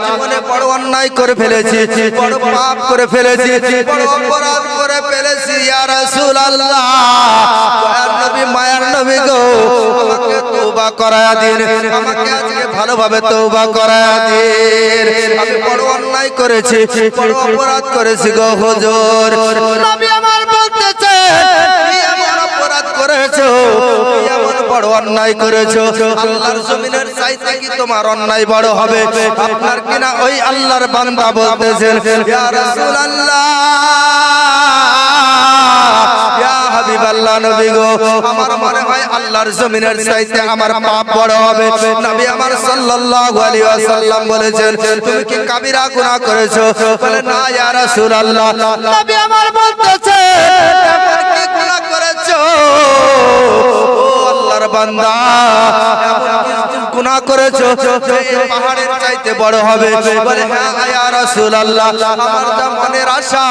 জীবনে বড় অন্যায় করে ফেলেছি, বড় পাপ করে ফেলেছি, বড় অপরাধ করে ফেলেছি ইয়া রাসূলুল্লাহ। দয়ার নবী মায়ার নবী গো, আমাকে তওবা করায়া দিন, আমাকে আজকে ভালোভাবে তওবা করায়া দিন। আমি বড় অন্যায় করেছি, বড় অপরাধ করেছি গো হুজুর। নবী আমার বলতেছে, কি এমন অপরাধ করেছো, কি এমন বড় অন্যায় করেছো, আল্লাহর জমিনের চাইতে কি তোমার অন্যায় বড় হবে? আপনার কিনা ওই আল্লাহর বান্দা বলতেছেন, ইয়া রাসূলুল্লাহ, ইয়া হাবিবাল্লাহ নবী গো, আমার মনে হয় আল্লাহর জমিনের চাইতে আমার পাপ বড় হবে। নবী আমার সাল্লাল্লাহু আলাইহি ওয়াসাল্লাম বলেছেন, তুমি কি কাবিরা গুনাহ করেছো? বলে না ইয়া রাসূলুল্লাহ। নবী আমার বলতেছে, এমন কি গুনাহ করেছো ও আল্লাহর বান্দা, এমন কি গুনাহ করেছো যে পাহাড়ের চাইতে বড় হবে? বলে হ্যাঁ ইয়া রাসূলুল্লাহ, আমার যা মনের আশা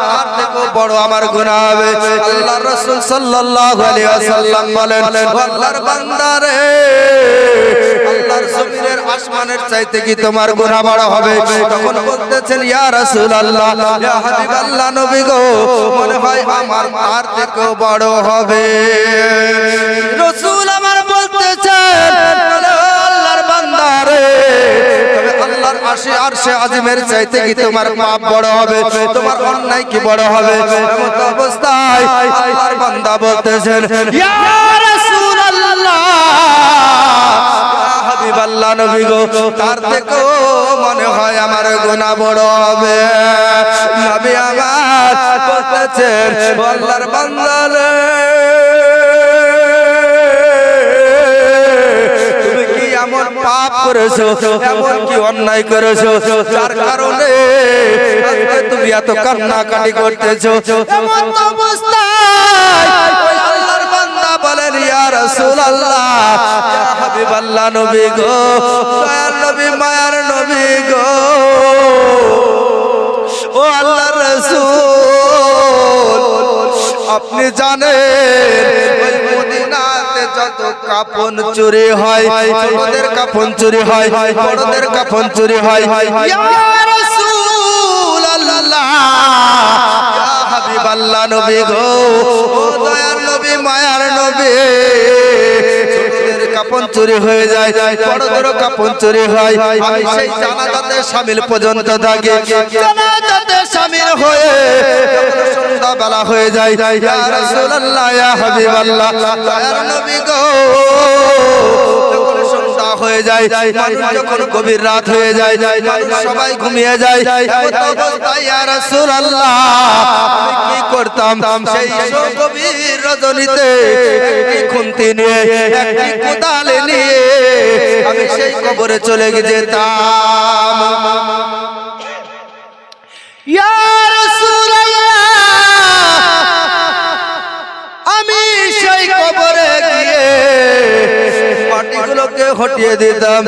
তার থেকেও বড় আমার গুনাহ হবে। আল্লাহর রাসূল সাল্লাল্লাহু আলাইহি ওয়াসাল্লাম বলেন, আল্লাহর বান্দা রে, আল্লাহর জমিনের আসমানের চাইতে কি তোমার গুনাহ বড় হবে? তখন বলতেছেন, ইয়া রাসূলুল্লাহ, ইয়া হাবিবাল্লাহ নবী গো, মনে হয় আমার তার থেকেও বড় হবে। রাসূল আমার বলতেছেন, আল্লাহর বান্দা রে, তবে আল্লাহর আরশে আজিমের চাইতে কি তোমার পাপ বড় হবে? তোমার অন্যায় কি বড় হবে? এমন অবস্থায় আল্লাহর বান্দা বলতেছেন, ইয়া রাসূলুল্লাহ, ইয়া হাবিবাল্লাহ নবী গো, তার থেকেও মনে হয় আমার গুনাহ বড় হবে। নবী আমার বলতেছেন, আল্লাহর বান্দা রে, তুমি কি এমন পাপ করেছো, এমন কি অন্যায় করেছো, যার কারণে তুমি এত কান্নাকাটি করতেছো? এমন অবস্থায় ওই আল্লাহর বান্দা বলেন, ইয়া রাসূলুল্লাহ, ইয়া হাবিবাল্লাহ নবী গো, দয়ার নবী মায়ার নবী গো, ও আল্লাহর রাসূল, আপনি জানেন ওই মদিনাতে যত কাফন চুরি হয়, ছোটদের কাফন চুরি হয়, বড়দের কাফন চুরি হয়, ইয়া রাসূলুল্লাহ, ইয়া হাবিবাল্লাহ নবী গো, ও দয়ার নবী মায়ার নবী, ছোটদের কাফন চুরি হয়ে যায়, বড়দের কাফন চুরি হয়, আমি সেই জানাজাতে শামিল পর্যন্ত থাকি। জানাজাতে শামিল হয়ে সন্ধ্যা বেলা হয়ে যায়, ইয়া রাসূলুল্লাহ, ইয়া হাবিবাল্লাহ, দয়ার নবী গো, সন্ধ্যা হয়ে যায়, যখন গভীর রাত হয়ে যায়, সবাই ঘুমিয়ে যায়, ইয়া রাসূলুল্লাহ, আমি কি করতাম সেই গভীর রজনীতে? একটি খুন্তি নিয়ে, একটি কোদাল নিয়ে আমি সেই কবরে চলে যেতাম। ইয়া রাসূলুল্লাহ, আমি সেই কবরে গিয়ে মাটিগুলোকে হটিয়ে দিতাম।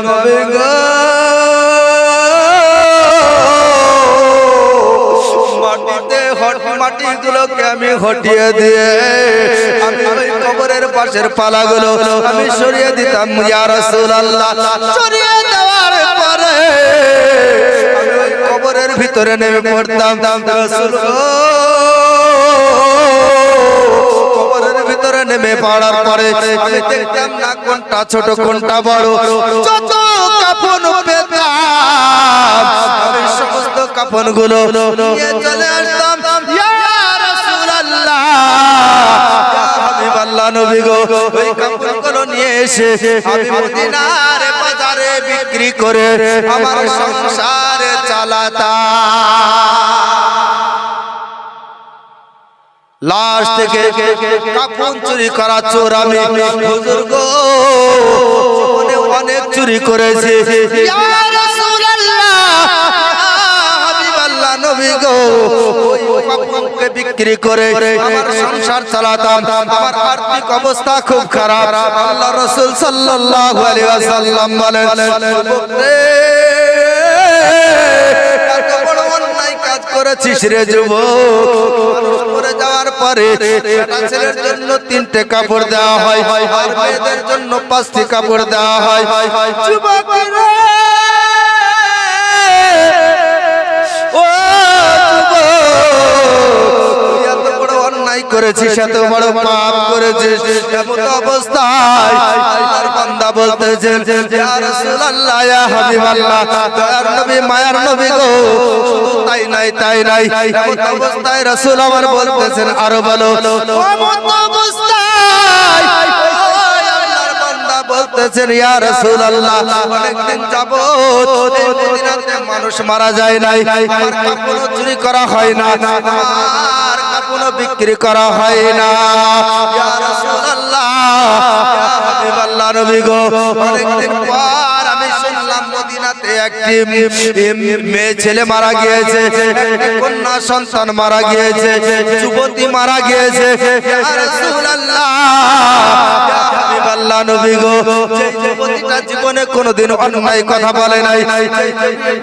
নবী গো, মাটিগুলোকে আমি হটিয়ে দিয়ে আমি ওই কবরের পাশের পালাগুলো আমি সরিয়ে দিতাম। ইয়া রাসূলুল্লাহ, সরিয়ে দেওয়ার পরে আমি ওই কবরের ভিতরে নেমে পড়তাম। রাসূল গো, কবরের ভিতরে নেমে পড়ার পরে আমি দেখতাম না কোনটা ছোট কোনটা বড়, যত কাফন পেতাম আমি সমস্ত কাফনগুলো নিয়ে চলে আসতাম। ইয়া রাসূলুল্লাহ, ইয়া হাবিবাল্লাহ নবী গো, ওই কাফনগুলো নিয়ে এসে আমি মদিনার বাজারে বিক্রি করে আমার সংসার চালাতাম। লাশ থেকে কাফন চুরি করা চোর আমি, হুজুর গো, জীবনে অনেক চুরি করেছি। ইয়া রাসূলুল্লাহ, হাবিবাল্লাহ নবী গো, ওই কাফনকে বিক্রি করে আমার সংসার চালাতাম। আমার আর্থিক অবস্থা খুব খারাপ। আল্লাহ রাসূল সাল্লাল্লাহু আলাইহি ওয়াসাল্লাম বলেন, এত বড় অন্যায় কাজ করেছিস রে যুবক। মরে যাওয়ার পরে একটা ছেলের জন্য 3টে কাপড় দেওয়া হয়, আর মেয়েদের জন্য 5টি কাপড় দেওয়া হয়। যুবক রে, করেছিস, এত বড় পাপ করেছিস। এমন অবস্থায় আল্লাহর বান্দা বলতেছেন, ইয়া রাসূলুল্লাহ, ইয়া হাবিবাল্লাহ, দয়ার নবী, মায়ার নবী গো, তাই নাই, তাই নাই। এমন অবস্থায় রাসূল আমার বলতেছেন, আরো বলো। এমন অবস্থায় আল্লাহর বান্দা বলতেছেন, ইয়া রাসূলুল্লাহ, অনেকদিন যাবত এই মদিনাতে মানুষ মারা যায় নাই, আমার কাপড় চুরি করা হয় না, আমার কাপড় বিক্রি করা হয় না। ইয়া রাসূলুল্লাহ, ইয়া হাবিবাল্লাহ নবী গো, অনেকদিন পর আমি শুনলাম মদিনাতে একটি মেয়ে ছেলে মারা গিয়েছে, একটি কন্যা সন্তান মারা গিয়েছে, যুবতী মারা গিয়েছে। ইয়া রাসূলুল্লাহ, ইয়া হাবিবাল্লাহ নবী গো, যে যুবতীটা জীবনে কোনোদিন অন্যায় কথা বলে নাই,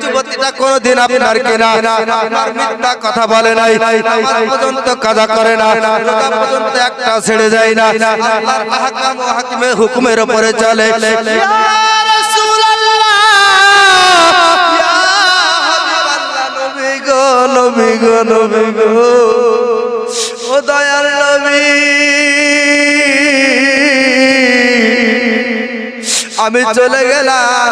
যুবতীটা কোনোদিন আপনার কিনা আপনার মিথ্যা কথা বলে নাই, নামাজ পর্যন্ত কাজা করে না, রোজা পর্যন্ত একটা ছেড়ে যায় না, আল্লাহর আহকাম ও হাকিমের হুকুমের উপরে চলে। ইয়া রাসূলুল্লাহ, ইয়া হাবিবাল্লাহ নবী গো, নবী গো, নবী গো, ও দয়াল নবী, আমি চলে গেলাম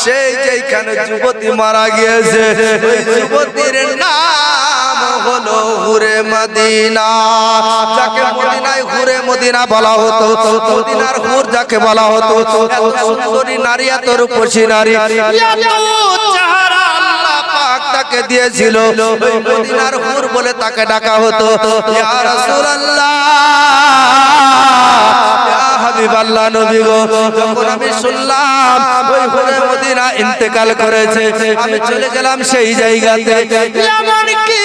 সেই যেখানে যুবতী মারা গিয়েছে, ওই যুবতীর নাম হলো হুরে মদিনা, যাকে মদিনায় হুরে মদিনা বলা হতো, মদিনার হুর যাকে বলা হতো। এত সুন্দরী নারী, এত রূপসী নারী, এত চেহারা আল্লাহ পাক তাকে দিয়েছিল, ওই মদিনার হুর বলে তাকে ডাকা হতো। ইয়া রাসূলুল্লাহ, হাবিবাল্লাহ নবী গো, যখন আমি শুনলাম ওই হুরে মদিনা ইন্তেকাল করেছে, আমি চলে গেলাম সেই জায়গাতে, এমন কি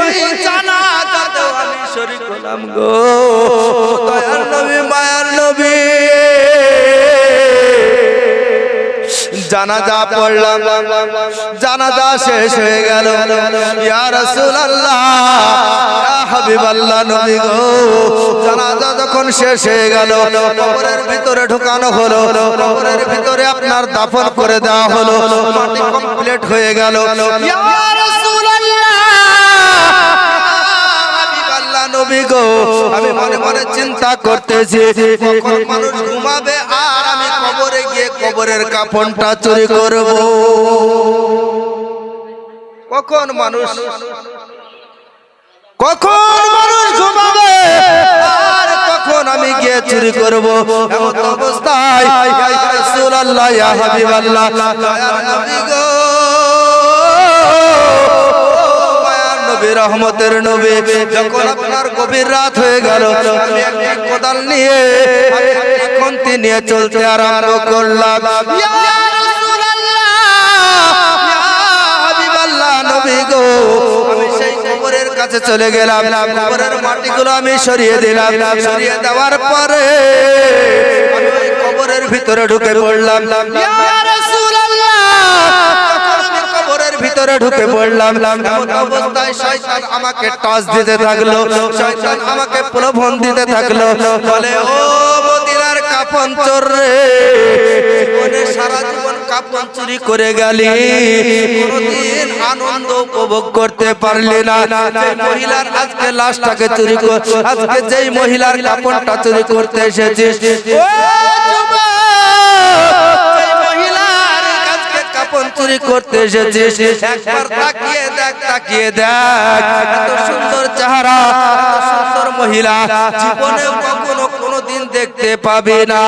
ওই জানাজাতেও আমি শরীক হলাম গো। দয়ার নবী, মায়ার নবী, জানাজা পড়লাম, জানাজা শেষ হয়ে গেল। ইয়া রাসূলুল্লাহ, ইয়া হাবিবাল্লাহ নবী গো, জানাজা যখন শেষ হয়ে গেল, কবরের ভিতরে ঢোকানো হলো, কবরের ভিতরে আপনার দাফন করে দেওয়া হলো, মাটি কমপ্লিট হয়ে গেল। ইয়া রাসূলুল্লাহ, হাবিবাল্লাহ নবী গো, আমি মনে মনে চিন্তা করতেছি, কখন মানুষ ঘুমাবে আর আমি কবরে গিয়ে কবরের কাফনটা চুরি করব। কখন মানুষ ঘুমাবে আর কখন আমি গিয়ে চুরি করব। এমন অবস্থায় ইয়া রাসূলুল্লাহ, ইয়া হাবিবাল্লাহ, দয়ার নবী গো, মায়ার নবী, রহমতের নবী, যখন আপনার গভীর রাত হয়ে গেল, আমি একটি কোদাল নিয়ে খন্তি নিয়ে চলতে আরম্ভ করলাম। ইয়া রাসূলুল্লাহ, ইয়া হাবিবাল্লাহ নবী গো, আমি সেই কবরের কাছে চলে গেলাম, কবরের মাটিগুলো আমি সরিয়ে দিলাম, সরিয়ে দেওয়ার পরে আমি ওই কবরের ভিতরে ঢুকে পড়লাম। ইয়া রাসূলুল্লাহ, আমি কবরের ভিতরে ঢুকে পড়লাম। এমন অবস্থায় শয়তান আমাকে টস দিতে থাকলো, শয়তান আমাকে প্রলোভন দিতে থাকলো, বলে, ও মদিনার কাফন চোর রে, জীবনে সারা জীবন কাফন চুরি করে গেলি, কোনদিন আনন্দ উপভোগ করতে পারলি না। যে মহিলার আজকে লাশটাকে চুরি কর, আজকে যেই মহিলার কাফনটা চুরি করতে এসেছিস, ও যুবক, যেই মহিলার আজকে কাফন চুরি করতে এসেছিস, একবার তাকিয়ে দেখ, তাকিয়ে দেখ, এত সুন্দর চেহারা, এত সুন্দর মহিলা জীবনে কখনো কোনোদিন দেখতে পাবি না।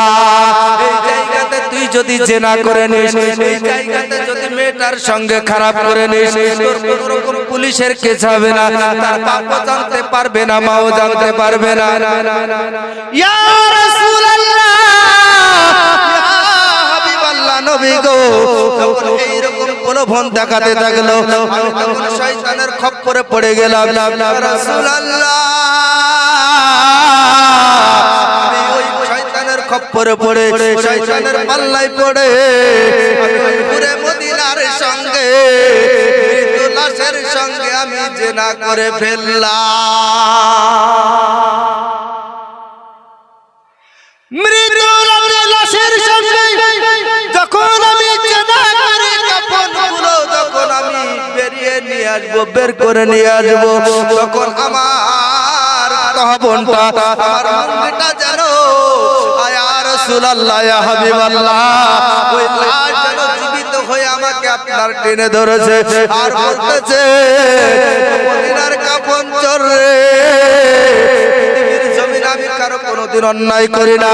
এই জায়গাতে তুই যদি জেনা করে নিস, এই জায়গাতে যদি মেয়েটার সঙ্গে খারাপ করে নিস, তোর কোনো রকম পুলিশের কেস হবে না, তার বাপও জানতে পারবে না, মাও জানতে পারবে না। ইয়া রাসূলুল্লাহ, ইয়া হাবিবাল্লাহ নবী গো, যখন এইরকম প্রলোভন দেখাতে থাকলো, আমি তখন শয়তানের খপ্পরে পড়ে গেলাম। ইয়া রাসূলুল্লাহ, আমি ওই শয়তানের খপ্পরে পড়ে, শয়তানের পাল্লায় পড়ে, আমি ওই হুরে মদিনার সঙ্গে, মৃত লাশের সঙ্গে আমি জেনা করে ফেললাম। মৃত লাশের সঙ্গে যখন আমি জেনা করে কাফনগুলো যখন আমি বেরিয়ে নিয়ে আসবো, বের করে নিয়ে আসবো, তখন আমার কাফনটা আমার মুঙ্গিটা যেন ইয়া রাসূলুল্লাহ ইয়া হাবিবাল্লাহ ওই লাশ যেন জীবিত হয়ে আমাকে আপনার টেনে ধরেছে আর বলতেছে মদিনার কাফন চোর রে আমি কারো কোনোদিন অন্যায় করি না,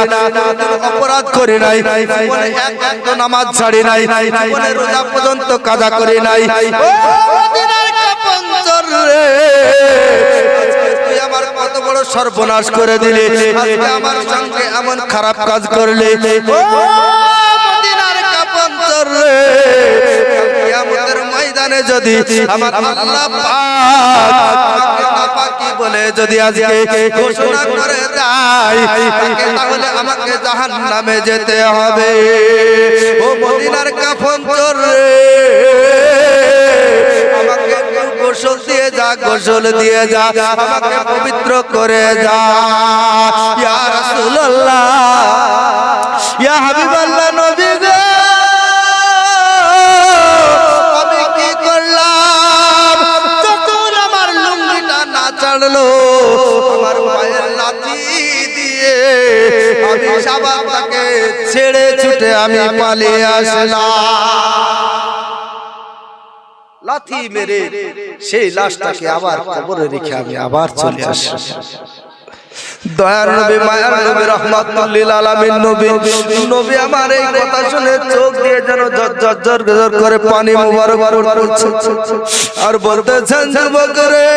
অপরাধ করি নাই, জীবনে এক নামাজ ছাড়ি নাই, জীবনে রোজা পর্যন্ত কাজা করি নাই। তুই আমার কত বড় সর্বনাশ করে দিলি, আজকে আমার সঙ্গে এমন খারাপ কাজ করলি। কিয়ামতের ময়দানে যদি আমার আল্লাহ পাক কি বলে যদি আজকে ঘোষণা করে দেয় তাহলে আমাকে জাহান্নামে যেতে হবে। ও মদিনার কাফন চোর রে আমাকে গোসল দিয়ে যা, গোসল দিয়ে যা, আমাকে পবিত্র করে যা। ইয়া রাসূলুল্লাহ ইয়া হাবিবাল্লাহ নবী গো আমার পায়ের লাঠি দিয়ে আমি শাবাবটাকে ছেড়ে ছুটে আমি পালিয়ে আসলাম। লাঠি মেরে সেই লাশটাকে আবার কবরে রেখে আমি আবার চলে আসলাম। দয়ার নবী মায়ার নবী রাহমাতুল লিল আলামিন নবী আমার এই কথা শুনে চোখ দিয়ে যেন ঝরঝর করে পানি মুবারক পড়ছে আর বলতেছেন যুবক রে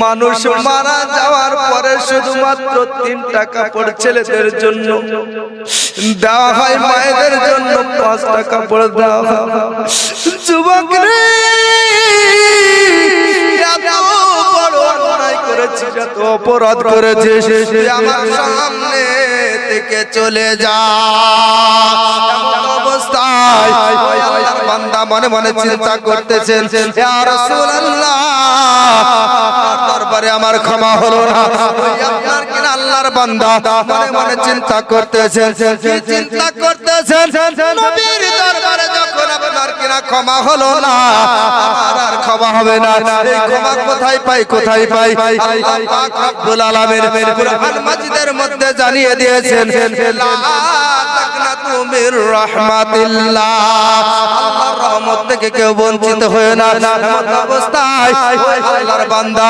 মানুষ মারা যাওয়ার পরে শুধুমাত্র 3 টাকা পড়ে ছেলেদের জন্য দেওয়া হয়, মায়েদের জন্য 5 টাকা পড়ে দেওয়া হয়। যুবক রে যত অপরাধ করেছে আমার সামনে থেকে চলে যা। অবস্থায় আল্লাহর বান্দা মনে মনে চিন্তা করতেছেন ইয়া রাসূলুল্লাহ দরবারে আমার ক্ষমা হলো না। আপনার কিনা আল্লাহর বান্দা মনে মনে চিন্তা করতেছেন, কি চিন্তা করতেছেন নবীর দরবারে যখন আপনার কিনা ক্ষমা হলো না আমার আর ক্ষমা হবে না। এই ক্ষমা কোথায় পাই, কোথায় পাই? আল্লাহ পাক রব্বুল আলামিন কুরআন মাজিদের মধ্যে জানিয়ে দিয়েছেন লা তাকনাতু মির রাহমাতিল্লাহ, আল্লাহর রহমত থেকে কেউ বঞ্চিত হয় না। এমন অবস্থায় আল্লাহর বান্দা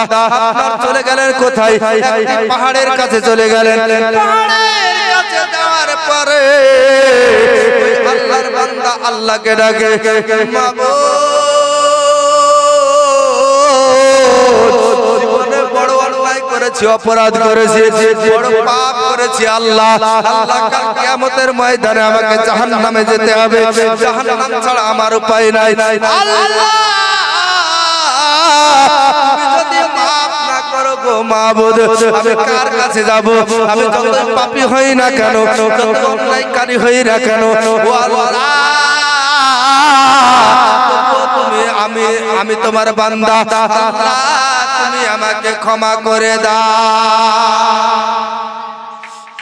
আপনার চলে গেলেন কোথায়? একটি পাহাড়ের কাছে চলে গেলেন। পাহাড়ের কাছে যাওয়ার পরে আল্লাহর বান্দা আল্লাহকে ডাকে মাবুদ, জীবনে বড় অন্যায় করেছি, অপরাধ করেছি, বড় পাপ করেছি। আল্লাহ কাল কিয়ামতের ময়দানে আমাকে জাহান্নামে যেতে হবে, জাহান্নাম ছাড়া আমার উপায় নাই। আল্লাহ মাবুদ আমি কার কাছে যাব? আমি যত পাপী হই না কেন, যত অন্যায়কারী হই না কেন, ও আল্লাহ আমি তোমার বান্দা, আল্লাহ তুমি আমাকে ক্ষমা করে দাও।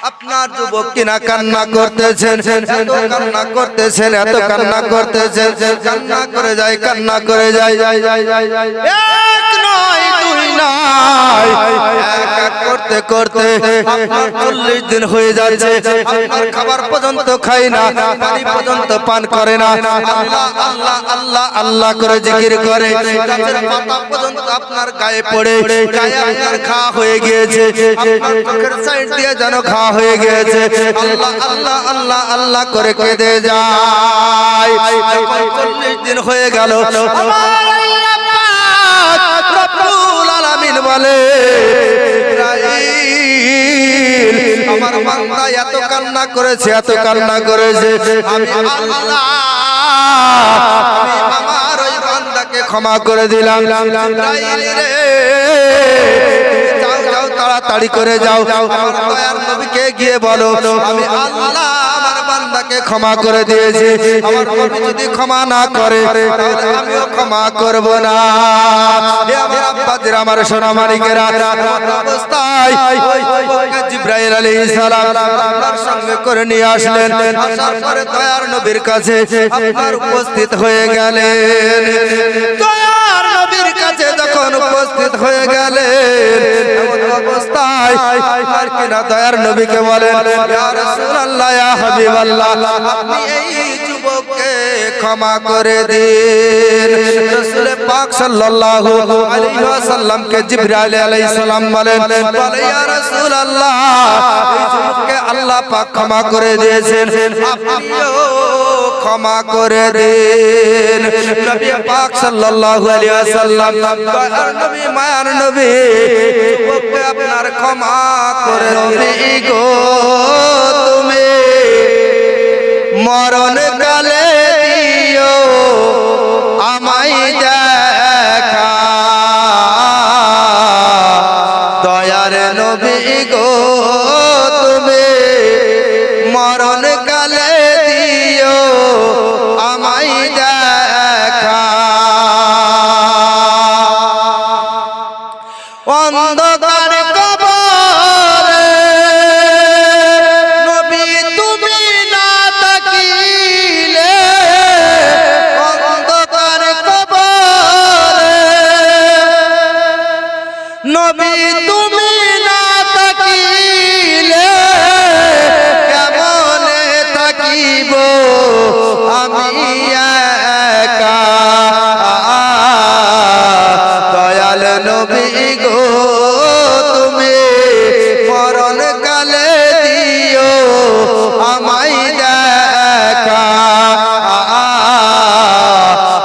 আপনার যুবক কিনা কান্না করতেছেন, এত কান্না করতেছেন, এত কান্না করতেছেন, কান্না করে যায়, কান্না করে যায়। এক নয় দুই নয়, এক এক করতে করতে আপনার 40 দিন হয়ে যাচ্ছে। আপনার খাবার পর্যন্ত খাই না, পানি পর্যন্ত পান করে না। আল্লাহ আল্লাহ আল্লাহ আল্লাহ করে জিকির করে, গাছের পাতা পর্যন্ত আপনার গায়ে পড়ে, গায়ে আপনার ঘা হয়ে গিয়েছে, আপনার চোখের সাইড দিয়ে যেন ঘা হয়ে গিয়েছে। আল্লাহ আল্লাহ আল্লাহ আল্লাহ করে কেঁদে যায়। 40 দিন হয়ে গেল। রব্বুল আলামিন বলে আমার বান্দা এত কান্না করেছে, এত কান্না করেছে, আমি আল্লাহ আমি আমার ওই বান্দাকে ক্ষমা করে দিলাম। তাড়াতাড়ি করে যাও, আমার দয়ার নবীকে গিয়ে বলো আমি আল্লাহ আমার বান্দাকে ক্ষমা করে দিয়েছি, আমার নবী যদি ক্ষমা না করে তাহলে আমিও ক্ষমা করব না। হে আমার আব্বাদের, আমার সোনা মানিকেরা, অবস্থায় জিবরাইল আলাইহিস সালাম আপনার সঙ্গে করে নিয়ে আসলেন। আসার পরে দয়ার নবীর কাছে আপনার উপস্থিত হয়ে গেলেন। দয়ার নবীর কাছে যখন উপস্থিত হয়ে গেলেন, এমন অবস্থায় আর কিনা দয়ার নবীকে বলেন, ইয়া রাসূলুল্লাহ, ইয়া হাবিবাল্লাহ, আপনি এই যুবককে ক্ষমা করে দিন। রাসূল পাক সাল্লাল্লাহু আলাইহি ওয়াসাল্লামকে জিবরাইল আলাইহিস সালাম বলেন, ইয়া রাসূলুল্লাহ, এই যুবককে আল্লাহ পাক ক্ষমা করে দিয়েছেন, আপনিও ক্ষমা করে দিন। নবী পাক সাল্লাল্লাহু আলাইহি ওয়াসাল্লাম, দয়ার নবী, মায়ার নবী, যুবককে আপনার ক্ষমা করে নবী গো, তুমি মরণ কালে দিও আমায় দেখা, দয়ার নবী গো, তুমি মরণ কালে দিও আমায় দেখা। অন্ধকার কবরে নবী তুমি না তাকিলে, অন্ধকার কবরে নবী তুমি না তাকিলে, কেমনে থাকিব আমি একা, দয়াল নবী গো, তুমি মরণ কালে দিও আমায় দেখা,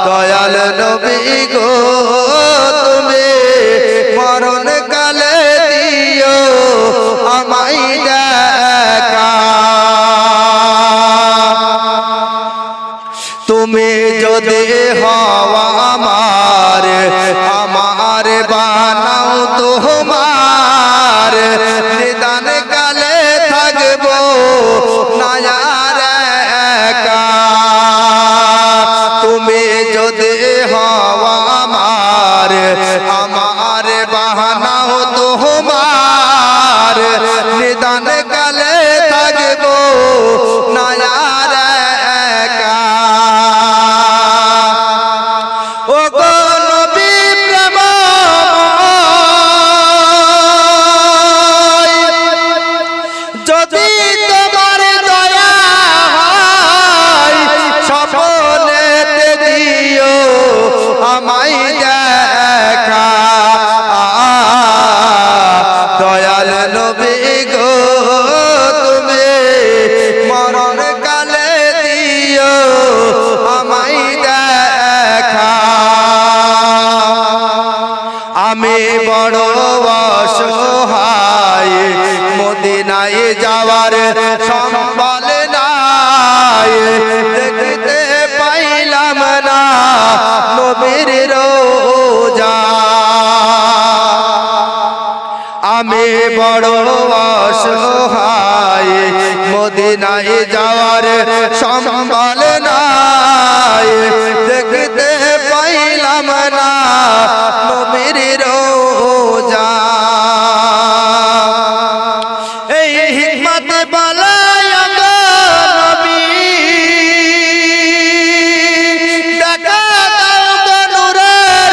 দয়াল নবী গো, তুমি মরণ কালে দিও আমায় দেখা। তুমি যদি হওয়া আমার, আমার বানাও তোমার, নিদান কালে থাকবো না আর একা। তুমি যদি হওয়া আমার, আমার বানাও তোমার, নিদান কালে থাকবো না আর একা। ও গো নবী প্রেমময়, যদি তোমার দয়া হয়, স্বপ্নেতে দিও আমায় দেখা, দয়াল নবী গো, তুমি মরণ কালে দিও আমায় দেখা। আমি বড় অসহায়, মদিনায় যাওয়ার সম্বল নাই, দেখতে পাইলাম না নবীর রোজা। আমি বড় অসহায়, মদিনায় যাওয়ার সম্বল নাই, দেখতে পাইলাম না নবীর রোজা। এই হিকমত বালায় গো নবী, দেখা দাও গো নূরের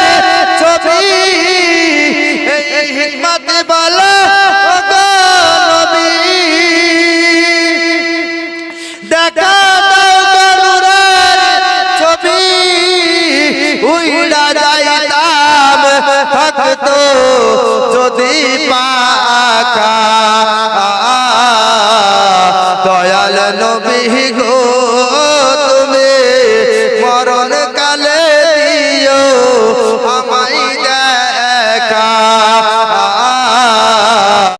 ছবি। এই হিকমত বালায় গো নবী, দেখা দাও গো নূরের ছবি। উইড়া যাইতাম থাকতো